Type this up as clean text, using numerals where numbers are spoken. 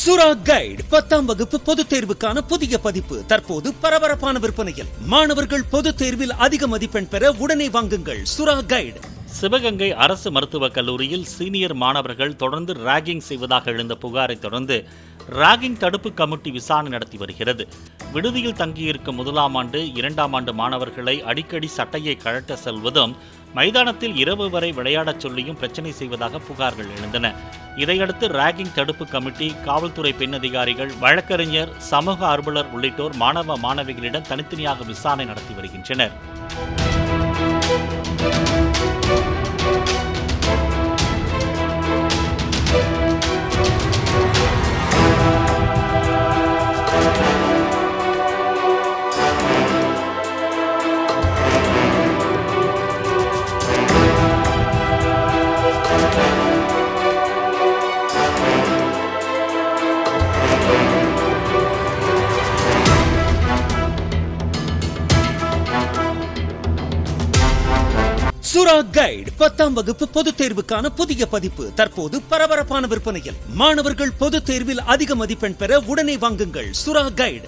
சுரா கைடு 10ஆம் வகுப்பு பொதுத் தேர்வுக்கான புதிய பதிப்பு தற்போது பரபரப்பான விற்பனையில். மாணவர்கள் பொதுத் தேர்வில் அதிக மதிப்பெண் பெற உடனே வாங்குங்கள் சுரா கைடு. சிவகங்கை அரசு மருத்துவக் கல்லூரியில் சீனியர் மாணவர்கள் தொடர்ந்து ராகிங் செய்வதாக எழுந்த புகாரை தொடர்ந்து ராகிங் தடுப்பு கமிட்டி விசாரணை நடத்தி வருகிறது. விடுதியில் தங்கியிருக்கும் 1ஆம் ஆண்டு 2ஆம் ஆண்டு மாணவர்களை அடிக்கடி சட்டையை கழட்ட செல்வதும் மைதானத்தில் இரவு வரை விளையாடச் சொல்லியும் பிரச்சனை செய்வதாக புகார்கள் எழுந்தன. இதையடுத்து ராகிங் தடுப்பு கமிட்டி, காவல்துறை பெண் அதிகாரிகள், வழக்கறிஞர், சமூக ஆர்வலர் உள்ளிட்டோர் மாணவ மாணவிகளிடம் தனித்தனியாக விசாரணை நடத்தி வருகின்றனர். சுரா கைடு 10ஆம் வகுப்பு பொதுத் தேர்வுக்கான புதிய பதிப்பு தற்போது பரபரப்பான விற்பனையில். மாணவர்கள் பொதுத் தேர்வில் அதிக மதிப்பெண் பெற உடனே வாங்குங்கள் சுரா கைடு.